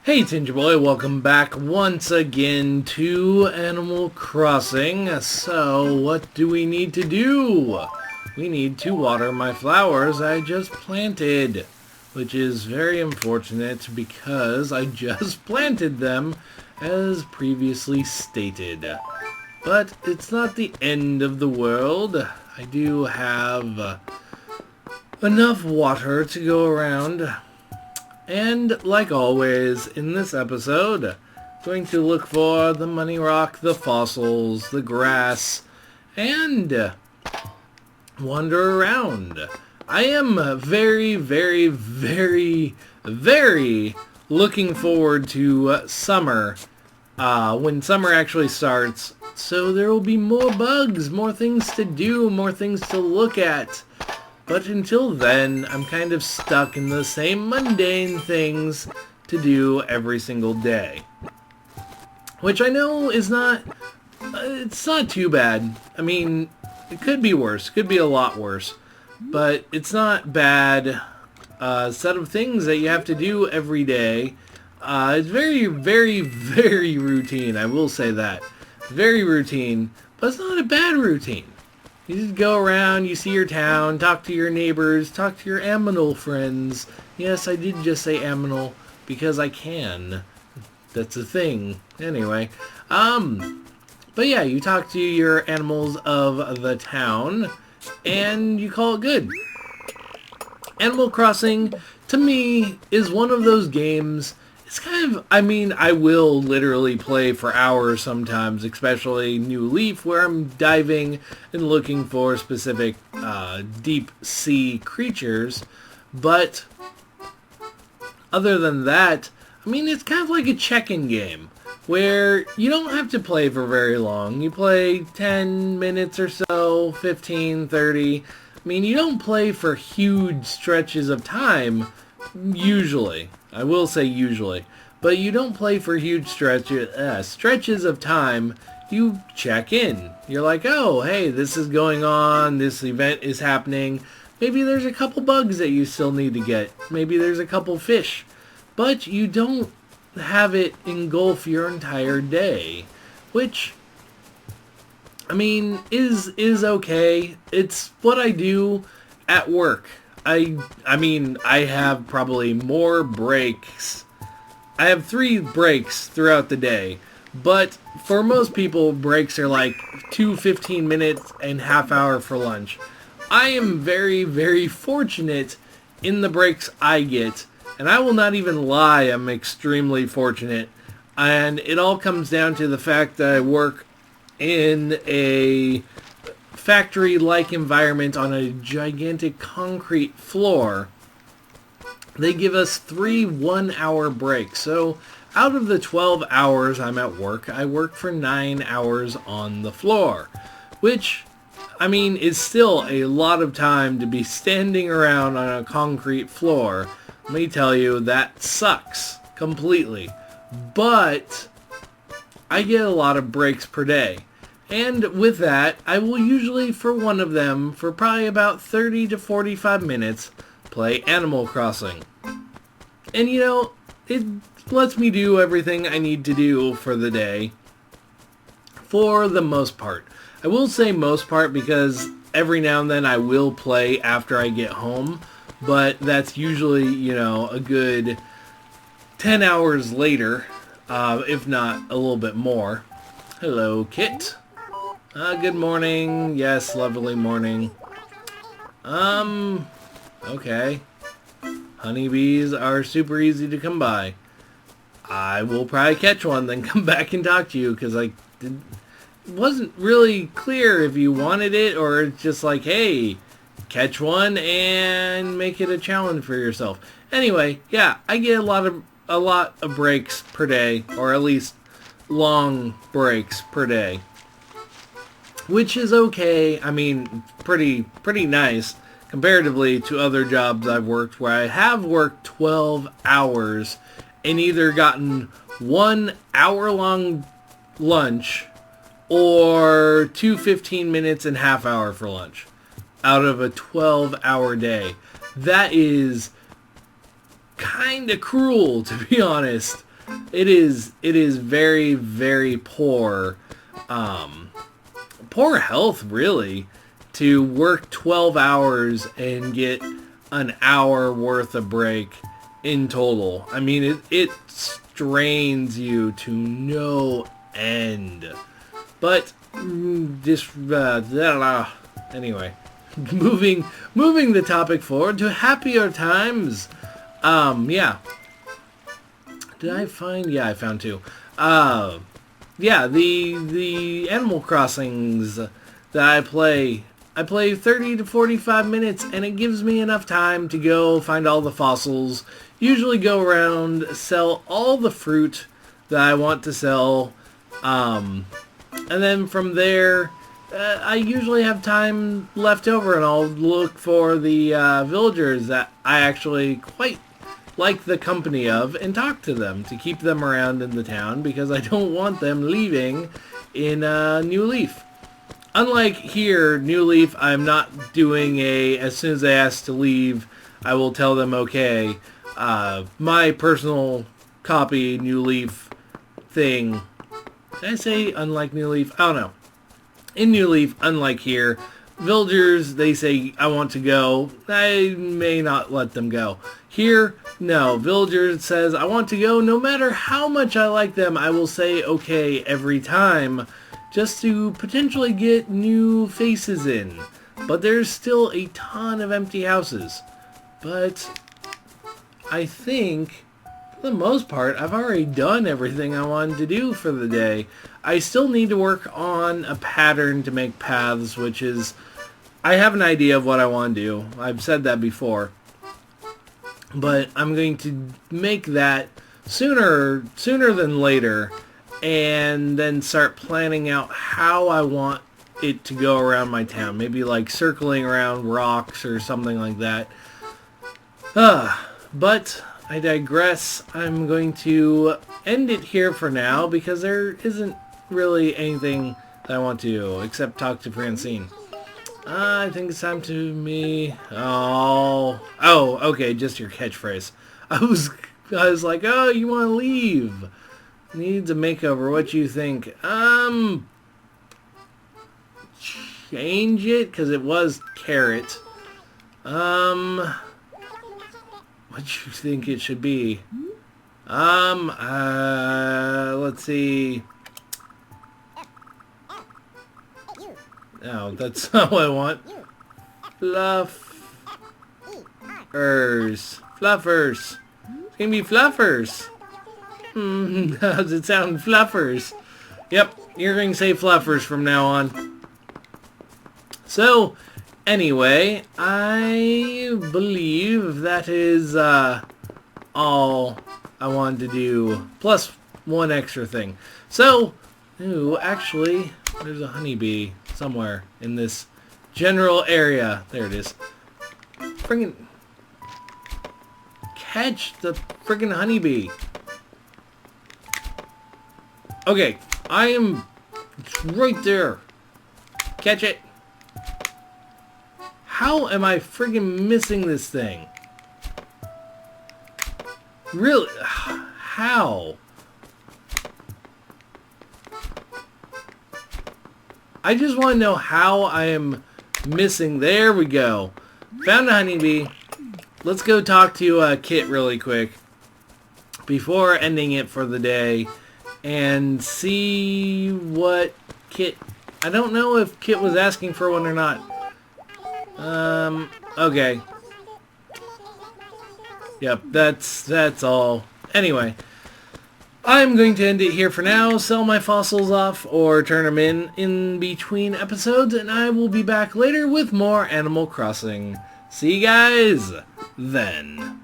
Hey Tinge Boy, welcome back once again to Animal Crossing. So, what do we need to do? We need to water my flowers I just planted, which is very unfortunate because I just planted them as previously stated. But it's not the end of the world. I do have enough water to go around. And like always, in this episode, going to look for the money rock, the fossils, the grass, and wander around. I am very, very, very, very looking forward to summer, when summer actually starts. So there will be more bugs, more things to do, more things to look at. But until then, I'm kind of stuck in the same mundane things to do every single day. Which I know is not, it's not too bad. I mean, it could be worse, could be a lot worse. But it's not bad set of things that you have to do every day. It's very, very, very routine, I will say that. Very routine, but it's not a bad routine. You just go around, you see your town, talk to your neighbors, talk to your aminal friends. Yes, I did just say aminal because I can. That's a thing. Anyway, but yeah, you talk to your animals of the town, and you call it good. Animal Crossing, to me, is one of those games. It's kind of, I mean, I will literally play for hours sometimes, especially New Leaf, where I'm diving and looking for specific deep sea creatures. But other than that, I mean, it's kind of like a check-in game, where you don't have to play for very long. You play 10 minutes or so, 15, 30. I mean, you don't play for huge stretches of time, usually. I will say usually. But you don't play for huge stretches of time. You check in. You're like, oh, hey, this is going on. This event is happening. Maybe there's a couple bugs that you still need to get. Maybe there's a couple fish. But you don't have it engulf your entire day. Which, I mean, is okay. It's what I do at work. I mean, I have probably more breaks. I have 3 breaks throughout the day. But for most people, breaks are like 2 15 minutes and half hour for lunch. I am very, very fortunate in the breaks I get. And I will not even lie, I'm extremely fortunate. And it all comes down to the fact that I work in a factory-like environment on a gigantic concrete floor. They give us 3 one-hour breaks. So out of the 12 hours I'm at work, I work for 9 hours on the floor. Which, I mean, is still a lot of time to be standing around on a concrete floor. Let me tell you, that sucks completely. But I get a lot of breaks per day. And with that, I will usually, for one of them, for probably about 30 to 45 minutes, play Animal Crossing. And you know, it lets me do everything I need to do for the day, for the most part. I will say most part because every now and then I will play after I get home, but that's usually, you know, a good 10 hours later, if not a little bit more. Hello, Kit. Good morning. Yes, lovely morning. Okay. Honeybees are super easy to come by. I will probably catch one, then come back and talk to you, because it wasn't really clear if you wanted it, or it's just like, hey, catch one and make it a challenge for yourself. Anyway, yeah, I get a lot of breaks per day, or at least long breaks per day. Which is okay. I mean, pretty nice comparatively to other jobs I've worked where I have worked 12 hours and either gotten 1 hour-long lunch or 2 15 minutes and half hour for lunch out of a 12-hour day. That is kind of cruel, to be honest. it is very, very poor, poor health, really, to work 12 hours and get an hour worth of break in total. I mean, it strains you to no end. But just anyway, moving the topic forward to happier times. Yeah. Did I find? Yeah, I found two. Yeah, the Animal Crossings that I play 30 to 45 minutes, and it gives me enough time to go find all the fossils, usually go around, sell all the fruit that I want to sell, and then from there, I usually have time left over, and I'll look for the villagers that I actually quite like the company of and talk to them to keep them around in the town, because I don't want them leaving in New Leaf. Unlike here, New Leaf, I'm not doing as soon as they ask to leave, I will tell them okay. My personal copy New Leaf thing, did I say unlike New Leaf? I don't know. In New Leaf, unlike here, villagers, they say, I want to go. I may not let them go. Here, no. Villager says, I want to go. No matter how much I like them, I will say okay every time, just to potentially get new faces in. But there's still a ton of empty houses. But I think, for the most part, I've already done everything I wanted to do for the day. I still need to work on a pattern to make paths, which is, I have an idea of what I want to do. I've said that before. But I'm going to make that sooner than later, and then start planning out how I want it to go around my town. Maybe like circling around rocks or something like that. But I digress. I'm going to end it here for now, because there isn't really anything that I want to do except talk to Francine. I think it's time to me. Oh, okay, just your catchphrase. I was like, oh, you want to leave? Needs a makeover. What do you think? Change it, because it was carrot. What do you think it should be? Let's see. No, that's not what I want. Fluffers. Fluffers. It's gonna be fluffers. How does it sound? Fluffers. Yep, you're going to say fluffers from now on. So, anyway, I believe that is all I wanted to do, plus one extra thing. So, actually, there's a honeybee somewhere in this general area. There it is. Friggin' catch the friggin' honeybee. Okay, I am right there. Catch it. How am I friggin' missing this thing? Really? How? I just want to know how I am missing. There we go. Found a honeybee. Let's go talk to Kit really quick before ending it for the day and see what Kit... I don't know if Kit was asking for one or not. Okay. Yep, that's all. Anyway, I'm going to end it here for now, sell my fossils off, or turn them in between episodes, and I will be back later with more Animal Crossing. See you guys then.